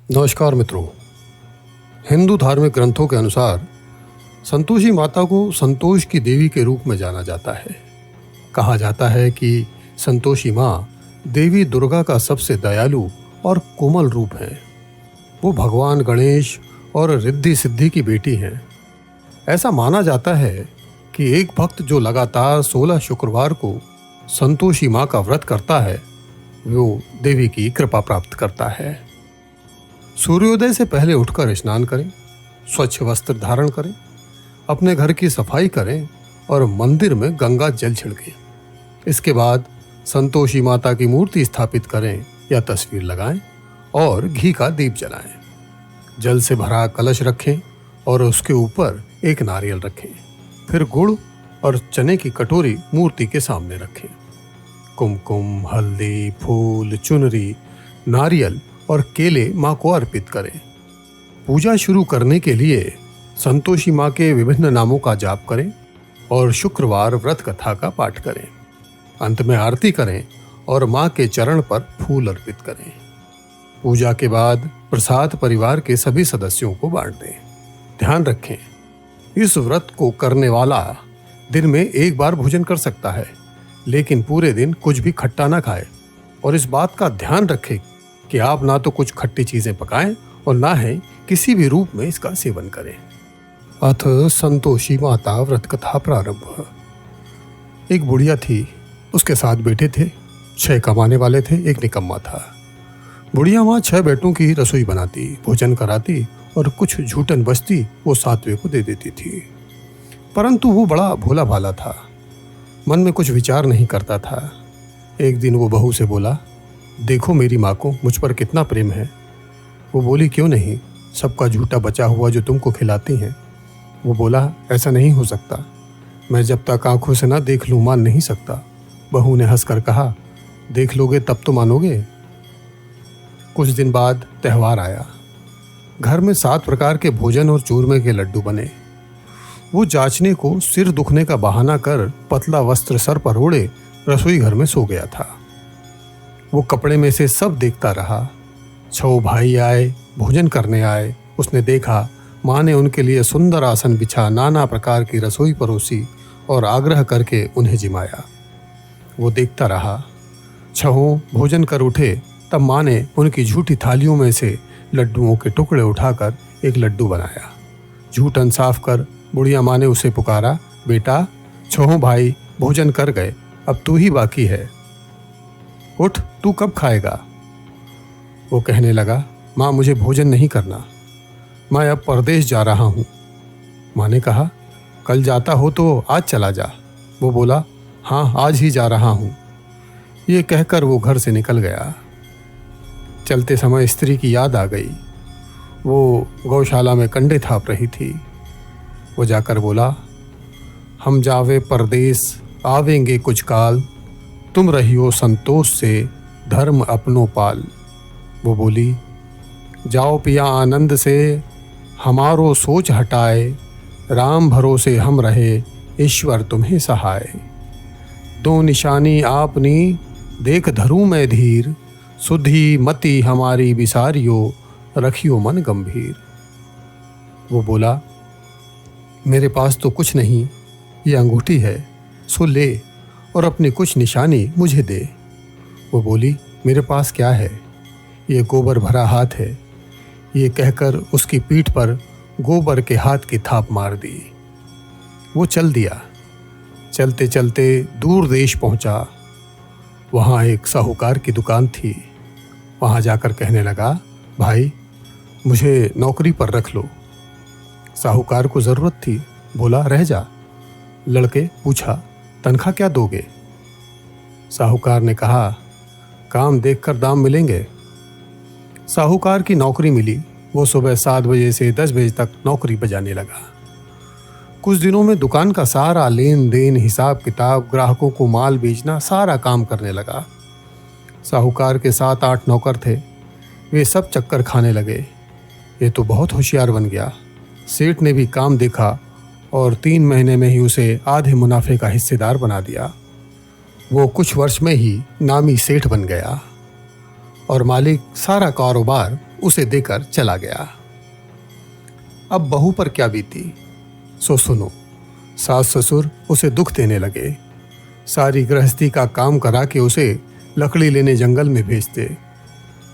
नमस्कार मित्रों। हिंदू धार्मिक ग्रंथों के अनुसार संतोषी माता को संतोष की देवी के रूप में जाना जाता है। कहा जाता है कि संतोषी माँ देवी दुर्गा का सबसे दयालु और कोमल रूप है। वो भगवान गणेश और रिद्धि सिद्धि की बेटी हैं। ऐसा माना जाता है कि एक भक्त जो लगातार 16 शुक्रवार को संतोषी माँ का व्रत करता है वो देवी की कृपा प्राप्त करता है। सूर्योदय से पहले उठकर स्नान करें, स्वच्छ वस्त्र धारण करें, अपने घर की सफाई करें और मंदिर में गंगा जल छिड़कें। इसके बाद संतोषी माता की मूर्ति स्थापित करें या तस्वीर लगाएं और घी का दीप जलाएं। जल से भरा कलश रखें और उसके ऊपर एक नारियल रखें। फिर गुड़ और चने की कटोरी मूर्ति के सामने रखें। कुमकुम, हल्दी, फूल, चुनरी, नारियल और केले माँ को अर्पित करें। पूजा शुरू करने के लिए संतोषी माँ के विभिन्न नामों का जाप करें और शुक्रवार व्रत कथा का पाठ करें। अंत में आरती करें और माँ के चरण पर फूल अर्पित करें। पूजा के बाद प्रसाद परिवार के सभी सदस्यों को बांट दें। ध्यान रखें, इस व्रत को करने वाला दिन में एक बार भोजन कर सकता है, लेकिन पूरे दिन कुछ भी खट्टा ना खाए। और इस बात का ध्यान रखें कि आप ना तो कुछ खट्टी चीजें पकाएं और ना ही किसी भी रूप में इसका सेवन करें। अथ संतोषी माता व्रत कथा प्रारंभ। एक बुढ़िया थी, उसके 7 बेटे थे। 6 कमाने वाले थे, एक निकम्मा था। बुढ़िया माँ 6 बेटों की रसोई बनाती, भोजन कराती और कुछ झूठन बचती वो 7वें को दे देती थी। परंतु वो बड़ा भोला भाला था, मन में कुछ विचार नहीं करता था। एक दिन वो बहू से बोला, देखो मेरी माँ को मुझ पर कितना प्रेम है। वो बोली, क्यों नहीं, सबका झूठा बचा हुआ जो तुमको खिलाती हैं। वो बोला, ऐसा नहीं हो सकता, मैं जब तक आंखों से ना देख लूँ मान नहीं सकता। बहू ने हंसकर कहा, देख लोगे तब तो मानोगे। कुछ दिन बाद त्यौहार आया। घर में 7 प्रकार के भोजन और चूरमे के लड्डू बने। वो जांचने को सिर दुखने का बहाना कर पतला वस्त्र सर पर ओढ़े रसोई घर में सो गया था। वो कपड़े में से सब देखता रहा। 6 भाई आए, भोजन करने आए। उसने देखा माँ ने उनके लिए सुंदर आसन बिछा, नाना प्रकार की रसोई परोसी और आग्रह करके उन्हें जिमाया। वो देखता रहा। 6 भोजन कर उठे तब माँ ने उनकी झूठी थालियों में से लड्डुओं के टुकड़े उठाकर एक लड्डू बनाया। झूठन साफ कर बुढ़िया माँ ने उसे पुकारा, बेटा 6 भाई भोजन कर गए, अब तू ही बाकी है, उठ, तू कब खाएगा। वो कहने लगा, माँ मुझे भोजन नहीं करना, मैं अब परदेश जा रहा हूँ। माँ ने कहा, कल जाता हो तो आज चला जा। वो बोला, हाँ आज ही जा रहा हूँ। ये कहकर वो घर से निकल गया। चलते समय स्त्री की याद आ गई। वो गौशाला में कंडे थाप रही थी। वो जाकर बोला, हम जावे परदेश आवेंगे कुछ काल, तुम रहियो संतोष से धर्म अपनों पाल। वो बोली, जाओ पिया आनंद से हमारो सोच हटाए, राम भरोसे हम रहे ईश्वर तुम्हें सहाय। 2 निशानी आपनी देख धरूं मैं धीर, सुधी मति हमारी बिसारियो रखियो मन गंभीर। वो बोला, मेरे पास तो कुछ नहीं, ये अंगूठी है, सो ले और अपनी कुछ निशानी मुझे दे। वो बोली, मेरे पास क्या है, ये गोबर भरा हाथ है। ये कहकर उसकी पीठ पर गोबर के हाथ की थाप मार दी। वो चल दिया। चलते चलते दूर देश पहुंचा। वहाँ एक साहूकार की दुकान थी। वहाँ जाकर कहने लगा, भाई मुझे नौकरी पर रख लो। साहूकार को ज़रूरत थी, बोला, रह जा। लड़के पूछा, तनख्वाह क्या दोगे। साहूकार ने कहा, काम देखकर दाम मिलेंगे। साहूकार की नौकरी मिली। वो सुबह 7 बजे से 10 बजे तक नौकरी बजाने लगा। कुछ दिनों में दुकान का सारा लेन देन, हिसाब किताब, ग्राहकों को माल बेचना, सारा काम करने लगा। साहूकार के 7-8 नौकर थे। वे सब चक्कर खाने लगे। ये तो बहुत होशियार बन गया। सेठ ने भी काम देखा और 3 महीने में ही उसे आधे मुनाफे का हिस्सेदार बना दिया। वो कुछ वर्ष में ही नामी सेठ बन गया और मालिक सारा कारोबार उसे देकर चला गया। अब बहू पर क्या बीती सो सुनो। सास ससुर उसे दुख देने लगे। सारी गृहस्थी का काम करा के उसे लकड़ी लेने जंगल में भेजते।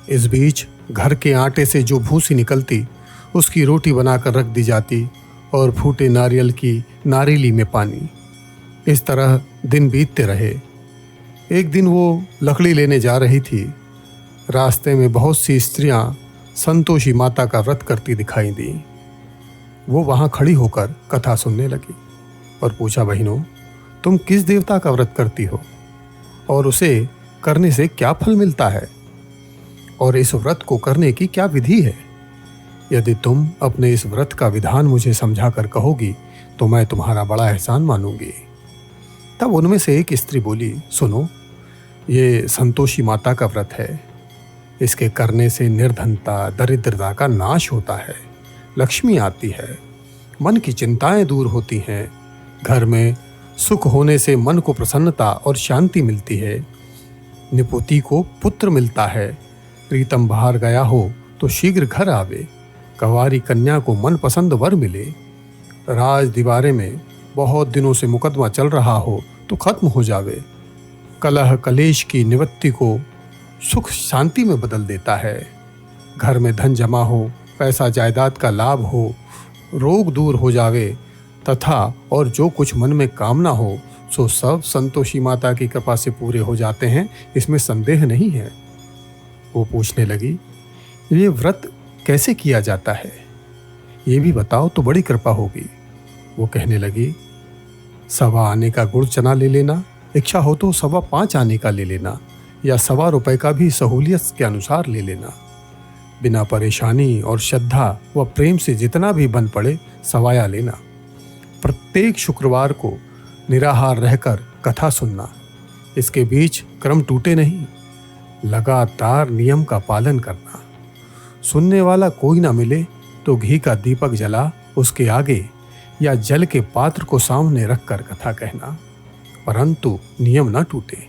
इस बीच घर के आटे से जो भूसी निकलती उसकी रोटी बनाकर रख दी जाती और फूटे नारियल की नारीली में पानी। इस तरह दिन बीतते रहे। एक दिन वो लकड़ी लेने जा रही थी। रास्ते में बहुत सी स्त्रियां संतोषी माता का व्रत करती दिखाई दी। वो वहां खड़ी होकर कथा सुनने लगी और पूछा, बहनों, तुम किस देवता का व्रत करती हो और उसे करने से क्या फल मिलता है और इस व्रत को करने की क्या विधि है? यदि तुम अपने इस व्रत का विधान मुझे समझा कर कहोगी तो मैं तुम्हारा बड़ा एहसान मानूंगी। तब उनमें से एक स्त्री बोली, सुनो, ये संतोषी माता का व्रत है। इसके करने से निर्धनता, दरिद्रता का नाश होता है, लक्ष्मी आती है, मन की चिंताएं दूर होती हैं, घर में सुख होने से मन को प्रसन्नता और शांति मिलती है, निपुति को पुत्र मिलता है, प्रीतम बाहर गया हो तो शीघ्र घर आवे, कंवारी कन्या को मनपसंद वर मिले, राज दीवारे में बहुत दिनों से मुकदमा चल रहा हो तो खत्म हो जावे, कलह कलेश की निवृत्ति को सुख शांति में बदल देता है, घर में धन जमा हो, पैसा जायदाद का लाभ हो, रोग दूर हो जावे तथा और जो कुछ मन में कामना हो सो सब संतोषी माता की कृपा से पूरे हो जाते हैं, इसमें संदेह नहीं है। वो पूछने लगी, ये व्रत कैसे किया जाता है, ये भी बताओ तो बड़ी कृपा होगी। वो कहने लगी, 1.25 आने का गुड़ चना ले लेना, इच्छा हो तो 5.25 आने का ले लेना या 1.25 रुपए का भी सहूलियत के अनुसार ले लेना। बिना परेशानी और श्रद्धा व प्रेम से जितना भी बन पड़े सवाया लेना। प्रत्येक शुक्रवार को निराहार रहकर कथा सुनना। इसके बीच क्रम टूटे नहीं, लगातार नियम का पालन करना। सुनने वाला कोई ना मिले तो घी का दीपक जला उसके आगे या जल के पात्र को सामने रखकर कथा कहना, परंतु नियम ना टूटे।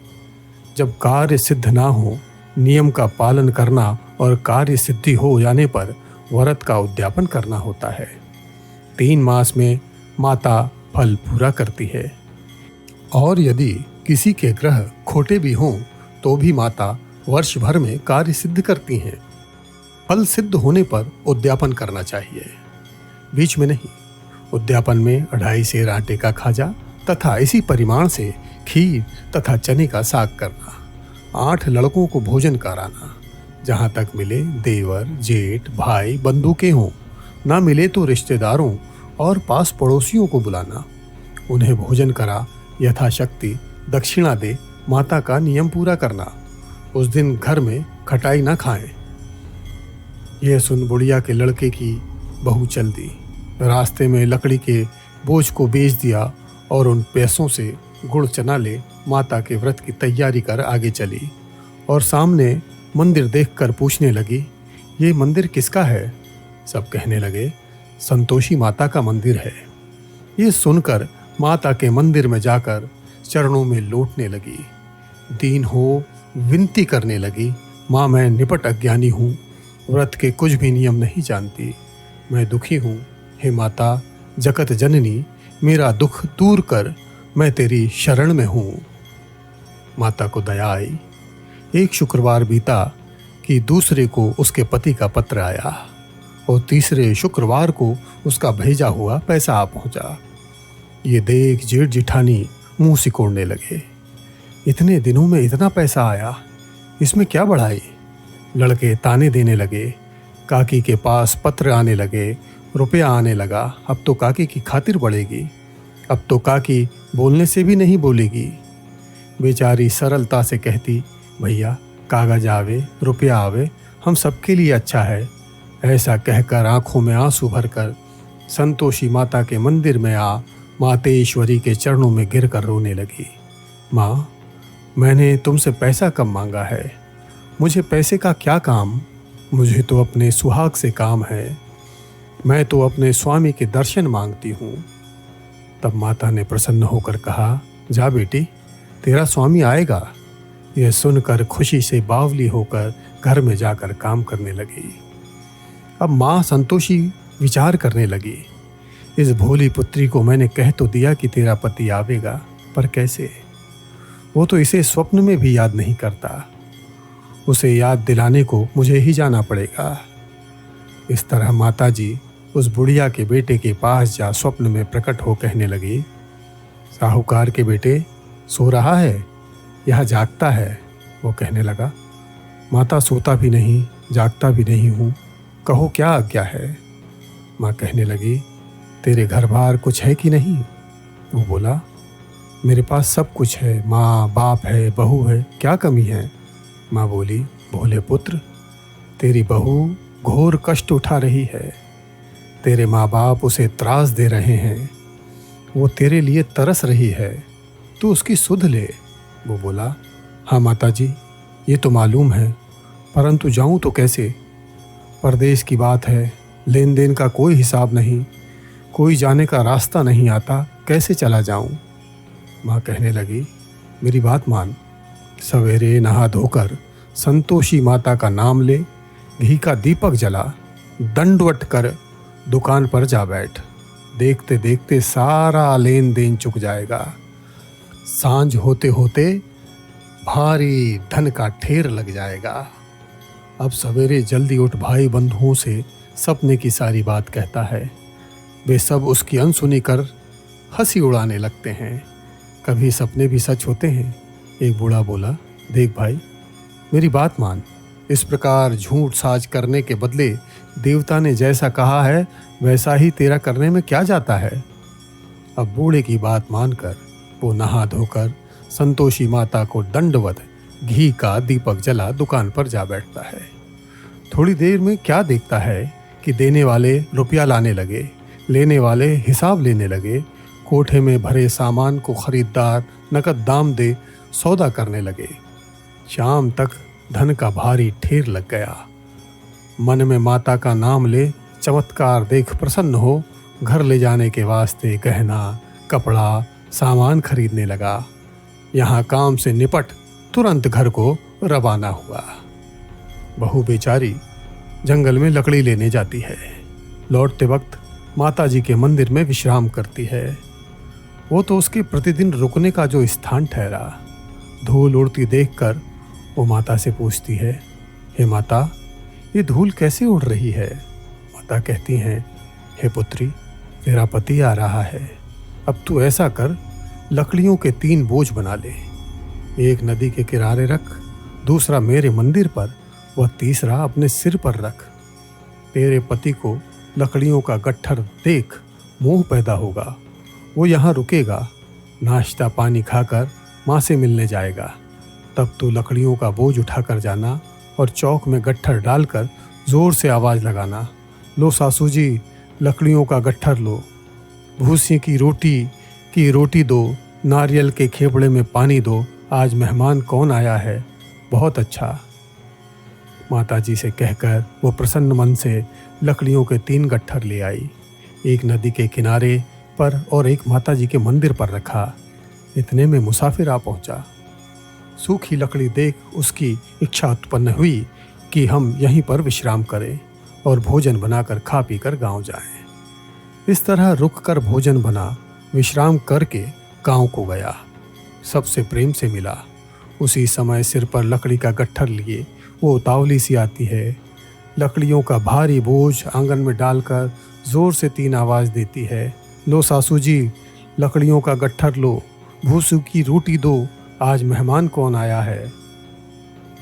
जब कार्य सिद्ध ना हो, नियम का पालन करना और कार्य सिद्धि हो जाने पर व्रत का उद्यापन करना होता है। 3 मास में माता फल पूरा करती है और यदि किसी के ग्रह खोटे भी हों तो भी माता वर्ष भर में कार्य सिद्ध करती हैं। फल सिद्ध होने पर उद्यापन करना चाहिए, बीच में नहीं। उद्यापन में 2.5 सेर आटे का खाजा तथा इसी परिमाण से खीर तथा चने का साग करना। 8 लड़कों को भोजन कराना। जहाँ तक मिले देवर, जेठ, भाई, बंधु के हों, ना मिले तो रिश्तेदारों और पास पड़ोसियों को बुलाना। उन्हें भोजन करा, यथाशक्ति दक्षिणा दे, माता का नियम पूरा करना। उस दिन घर में खटाई ना खाएं। यह सुन बुढ़िया के लड़के की बहू चल दी। रास्ते में लकड़ी के बोझ को बेच दिया और उन पैसों से गुड़ चना ले माता के व्रत की तैयारी कर आगे चली और सामने मंदिर देखकर पूछने लगी, ये मंदिर किसका है? सब कहने लगे, संतोषी माता का मंदिर है। ये सुनकर माता के मंदिर में जाकर चरणों में लौटने लगी। दीन हो विनती करने लगी, माँ मैं निपट अज्ञानी हूँ, व्रत के कुछ भी नियम नहीं जानती, मैं दुखी हूँ। हे माता जगत जननी, मेरा दुख दूर कर, मैं तेरी शरण में हूँ। माता को दया आई। एक शुक्रवार बीता कि दूसरे को उसके पति का पत्र आया और तीसरे शुक्रवार को उसका भेजा हुआ पैसा आ पहुंचा। ये देख जेठ जिठानी मुंह सिकोड़ने लगे। इतने दिनों में इतना पैसा आया, इसमें क्या बढ़ाई? लड़के ताने देने लगे। काकी के पास पत्र आने लगे, रुपया आने लगा। अब तो काकी की खातिर बढ़ेगी, अब तो काकी बोलने से भी नहीं बोलेगी। बेचारी सरलता से कहती, भैया कागज आवे, रुपया आवे, हम सबके लिए अच्छा है। ऐसा कहकर आंखों में आंसू भरकर संतोषी माता के मंदिर में आ मातेश्वरी के चरणों में गिरकर रोने लगी। माँ, मैंने तुमसे पैसा कम मांगा है, मुझे पैसे का क्या काम? मुझे तो अपने सुहाग से काम है, मैं तो अपने स्वामी के दर्शन मांगती हूँ। तब माता ने प्रसन्न होकर कहा, जा बेटी, तेरा स्वामी आएगा। यह सुनकर खुशी से बावली होकर घर में जाकर काम करने लगी। अब माँ संतोषी विचार करने लगी, इस भोली पुत्री को मैंने कह तो दिया कि तेरा पति आवेगा, पर कैसे? वो तो इसे स्वप्न में भी याद नहीं करता। उसे याद दिलाने को मुझे ही जाना पड़ेगा। इस तरह माताजी उस बुढ़िया के बेटे के पास जा स्वप्न में प्रकट हो कहने लगी, साहूकार के बेटे सो रहा है या जागता है? वो कहने लगा, माता सोता भी नहीं जागता भी नहीं हूँ, कहो क्या आज्ञा है? माँ कहने लगी, तेरे घर बार कुछ है कि नहीं? वो बोला, मेरे पास सब कुछ है, माँ बाप है, बहू है, क्या कमी है? माँ बोली, भोले पुत्र, तेरी बहू घोर कष्ट उठा रही है, तेरे माँ बाप उसे त्रास दे रहे हैं, वो तेरे लिए तरस रही है, तू उसकी सुध ले। वो बोला, हाँ माताजी, ये तो मालूम है, परंतु जाऊं तो कैसे? परदेश की बात है, लेन देन का कोई हिसाब नहीं, कोई जाने का रास्ता नहीं आता, कैसे चला जाऊं? माँ कहने लगी, मेरी बात मान, सवेरे नहा धोकर संतोषी माता का नाम ले, घी का दीपक जला, दंडवत कर दुकान पर जा बैठ, देखते देखते सारा लेन देन चुक जाएगा। सांझ होते होते भारी धन का ढेर लग जाएगा। अब सवेरे जल्दी उठ भाई बंधुओं से सपने की सारी बात कहता है। वे सब उसकी अनसुनी कर हंसी उड़ाने लगते हैं। कभी सपने भी सच होते हैं। एक बूढ़ा बोला, देख भाई, मेरी बात मान, इस प्रकार झूठ साज करने के बदले देवता ने जैसा कहा है वैसा ही तेरा करने में क्या जाता है? अब बूढ़े की बात मानकर वो नहा धोकर संतोषी माता को दंडवत घी का दीपक जला दुकान पर जा बैठता है। थोड़ी देर में क्या देखता है कि देने वाले रुपया लाने लगे, लेने वाले हिसाब लेने लगे, कोठे में भरे सामान को खरीददार नकद दाम दे सौदा करने लगे। शाम तक धन का भारी ढेर लग गया। मन में माता का नाम ले, चमत्कार देख प्रसन्न हो, घर ले जाने के वास्ते गहना, कपड़ा, सामान खरीदने लगा। यहाँ काम से निपट तुरंत घर को रवाना हुआ। बहू बेचारी जंगल में लकड़ी लेने जाती है। लौटते वक्त माता जी के मंदिर में विश्राम करती है। वो तो उसके प्रतिदिन रुकने का जो स्थान ठहरा। धूल उड़ती देखकर वो माता से पूछती है, हे माता, ये धूल कैसे उड़ रही है? माता कहती हैं, हे पुत्री, तेरा पति आ रहा है। अब तू ऐसा कर, लकड़ियों के 3 बोझ बना ले। एक नदी के किनारे रख, दूसरा मेरे मंदिर पर, वह तीसरा अपने सिर पर रख। तेरे पति को लकड़ियों का गट्ठर देख मोह पैदा होगा। वो यहाँ रुकेगा, नाश्ता पानी खाकर माँ से मिलने जाएगा। तब तू लकड़ियों का बोझ उठाकर जाना और चौक में गट्ठर डालकर जोर से आवाज़ लगाना, लो सासू जी, लकड़ियों का गट्ठर लो, भूसी की रोटी दो, नारियल के खेपड़े में पानी दो, आज मेहमान कौन आया है, बहुत अच्छा। माताजी से कहकर वो प्रसन्न मन से लकड़ियों के 3 गट्ठर ले आई। एक नदी के किनारे पर और एक माताजी के मंदिर पर रखा। इतने में मुसाफिर आ पहुंचा। सूखी लकड़ी देख उसकी इच्छा उत्पन्न हुई कि हम यहीं पर विश्राम करें और भोजन बनाकर खा पी कर गाँव जाएं। इस तरह रुक कर भोजन बना, विश्राम करके गाँव को गया। सबसे प्रेम से मिला। उसी समय सिर पर लकड़ी का गट्ठर लिए वो उतावली सी आती है। लकड़ियों का भारी बोझ आंगन में डालकर जोर से 3 आवाज़ देती है, लो सासू जी, लकड़ियों का गट्ठर लो, भूसू की रोटी दो, आज मेहमान कौन आया है।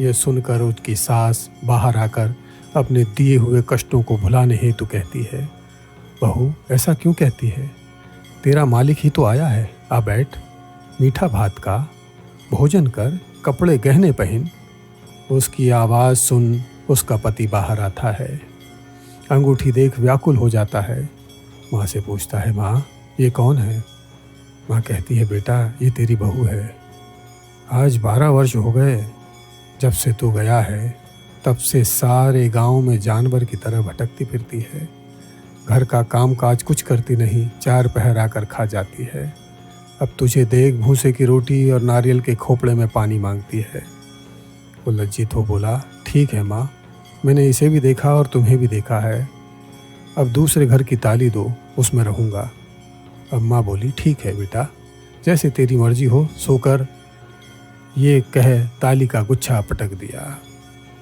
यह सुनकर उसकी सास बाहर आकर अपने दिए हुए कष्टों को भुलाने हेतु कहती है, बहू ऐसा क्यों कहती है? तेरा मालिक ही तो आया है, आ बैठ, मीठा भात का, भोजन कर, कपड़े गहने पहन। उसकी आवाज़ सुन उसका पति बाहर आता है। अंगूठी देख व्याकुल हो जाता है। माँ से पूछता है, माँ ये कौन है? माँ कहती है, बेटा ये तेरी बहू है। आज 12 वर्ष हो गए जब से तू गया है, तब से सारे गांव में जानवर की तरह भटकती फिरती है। घर का काम काज कुछ करती नहीं, 4 पहर आकर खा जाती है। अब तुझे देख भूसे की रोटी और नारियल के खोपड़े में पानी मांगती है। वो लज्जित हो बोला, ठीक है माँ, मैंने इसे भी देखा और तुम्हें भी देखा है। अब दूसरे घर की ताली दो, उसमें रहूँगा। अब माँ बोली, ठीक है बेटा, जैसे तेरी मर्जी हो, सोकर। ये कह ताली का गुच्छा पटक दिया।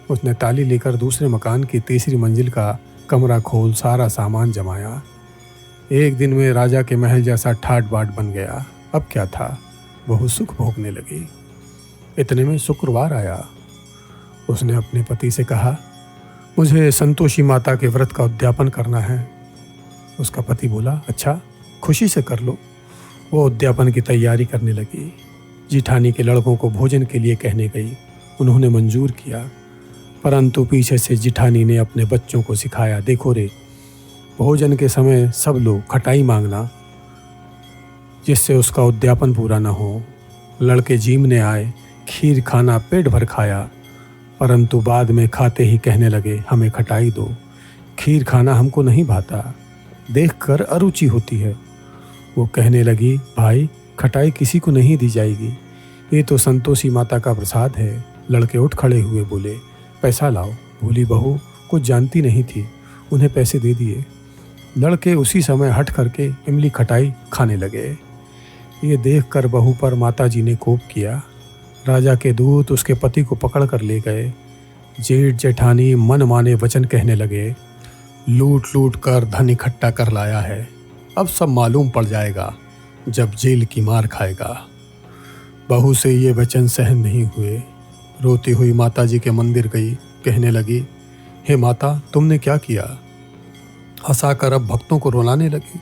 उसने ताली लेकर दूसरे मकान की तीसरी मंजिल का कमरा खोल सारा सामान जमाया। एक दिन में राजा के महल जैसा ठाट बाट बन गया। अब क्या था, बहू सुख भोगने लगी। इतने में शुक्रवार आया। उसने अपने पति से कहा, मुझे संतोषी माता के व्रत का उद्यापन करना है। उसका पति बोला, अच्छा, खुशी से कर लो। वो उद्यापन की तैयारी करने लगी। जिठानी के लड़कों को भोजन के लिए कहने गई। उन्होंने मंजूर किया, परंतु पीछे से जिठानी ने अपने बच्चों को सिखाया, देखो रे, भोजन के समय सब लोग खटाई मांगना, जिससे उसका उद्यापन पूरा न हो। लड़के जीमने आए, खीर खाना पेट भर खाया, परंतु बाद में खाते ही कहने लगे, हमें खटाई दो, खीर खाना हमको नहीं भाता, देखकर अरुचि होती है। वो कहने लगी, भाई, खटाई किसी को नहीं दी जाएगी, ये तो संतोषी माता का प्रसाद है। लड़के उठ खड़े हुए बोले, पैसा लाओ। भूली बहू कुछ जानती नहीं थी, उन्हें पैसे दे दिए। लड़के उसी समय हट करके इमली खटाई खाने लगे। ये देखकर बहू पर माताजी ने कोप किया। राजा के दूत उसके पति को पकड़ कर ले गए। जेठ जेठानी मन माने वचन कहने लगे, लूट लूट कर धन इकट्ठा कर लाया है, अब सब मालूम पड़ जाएगा जब जेल की मार खाएगा। बहू से ये वचन सहन नहीं हुए। रोती हुई माताजी के मंदिर गई, कहने लगी, हे माता, तुमने क्या किया? हंसाकर अब भक्तों को रुलाने लगी।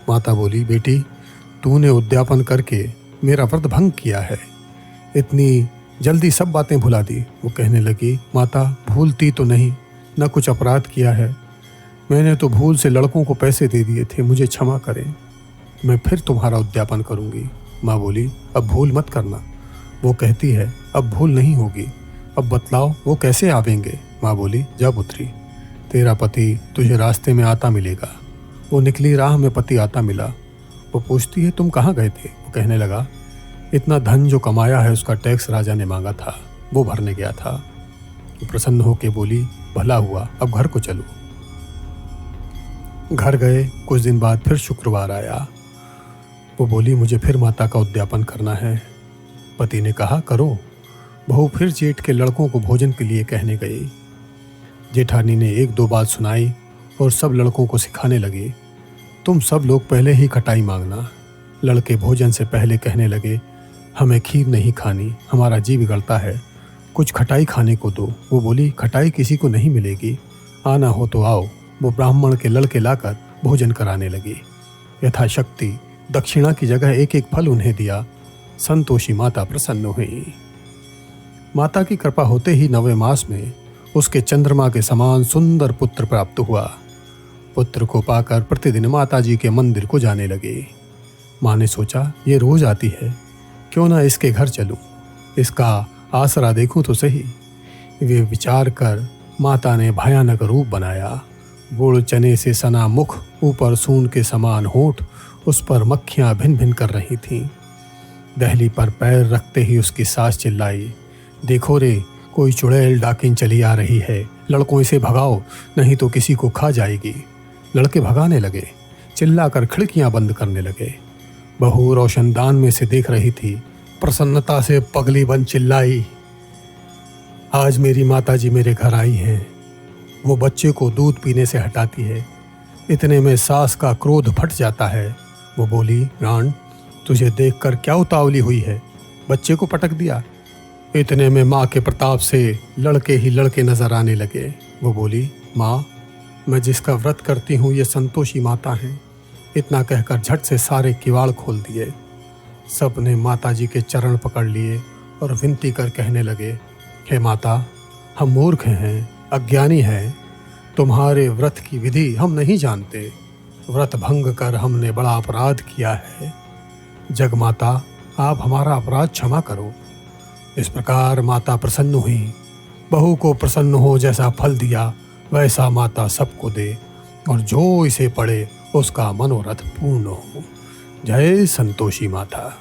माता बोली, बेटी, तूने उद्यापन करके मेरा व्रत भंग किया है, इतनी जल्दी सब बातें भुला दी। वो कहने लगी, माता, भूलती तो नहीं, न कुछ अपराध किया है, मैंने तो भूल से लड़कों को पैसे दे दिए थे, मुझे क्षमा करें, मैं फिर तुम्हारा उद्यापन करूंगी। माँ बोली, अब भूल मत करना। वो कहती है, अब भूल नहीं होगी, अब बतलाओ वो कैसे आवेंगे? माँ बोली, जा पुत्री, तेरा पति तुझे रास्ते में आता मिलेगा। वो निकली, राह में पति आता मिला। वो पूछती है, तुम कहाँ गए थे? वो कहने लगा, इतना धन जो कमाया है उसका टैक्स राजा ने मांगा था, वो भरने गया था। वो प्रसन्न होकर बोली, भला हुआ, अब घर को चलो। घर गए। कुछ दिन बाद फिर शुक्रवार आया। वो बोली, मुझे फिर माता का उद्यापन करना है। पति ने कहा, करो। बहू फिर जेठ के लड़कों को भोजन के लिए कहने गई। जेठानी ने एक दो बात सुनाई और सब लड़कों को सिखाने लगी, तुम सब लोग पहले ही खटाई मांगना। लड़के भोजन से पहले कहने लगे, हमें खीर नहीं खानी, हमारा जी बिगड़ता है, कुछ खटाई खाने को दो। वो बोली, खटाई किसी को नहीं मिलेगी, आना हो तो आओ। वो ब्राह्मण के लड़के लाकर भोजन कराने लगी। यथाशक्ति दक्षिणा की जगह एक एक फल उन्हें दिया। संतोषी माता प्रसन्न हुई। माता की कृपा होते ही 9वें मास में उसके चंद्रमा के समान सुंदर पुत्र प्राप्त हुआ। पुत्र को पाकर प्रतिदिन माता जी के मंदिर को जाने लगे। माँ ने सोचा, ये रोज आती है, क्यों ना इसके घर चलूं, इसका आसरा देखूं तो सही। वे विचार कर माता ने भयानक रूप बनाया। गुड़ चने से सना मुख, ऊपर सून के समान होंठ, उस पर मक्खियां भिन भिन कर रही थीं। दहली पर पैर रखते ही उसकी सास चिल्लाई, देखो रे, कोई चुड़ैल डाकिन चली आ रही है, लड़कों इसे भगाओ, नहीं तो किसी को खा जाएगी। लड़के भगाने लगे, चिल्लाकर खिड़कियां बंद करने लगे। बहू रोशनदान में से देख रही थी। प्रसन्नता से पगली बन चिल्लाई, आज मेरी माताजी मेरे घर आई हैं। वो बच्चे को दूध पीने से हटाती है। इतने में सास का क्रोध फट जाता है। वो बोली, रान, तुझे देखकर क्या उतावली हुई है, बच्चे को पटक दिया। इतने में माँ के प्रताप से लड़के ही लड़के नजर आने लगे। वो बोली, माँ, मैं जिसका व्रत करती हूँ ये संतोषी माता हैं। इतना कहकर झट से सारे किवाड़ खोल दिए। सब ने माता जी के चरण पकड़ लिए और विनती कर कहने लगे, हे माता, हम मूर्ख हैं, अज्ञानी हैं, तुम्हारे व्रत की विधि हम नहीं जानते, व्रत भंग कर हमने बड़ा अपराध किया है। जग माता, आप हमारा अपराध क्षमा करो। इस प्रकार माता प्रसन्न हुई। बहू को प्रसन्न हो जैसा फल दिया वैसा माता सबको दे, और जो इसे पढ़े उसका मनोरथ पूर्ण हो। जय संतोषी माता।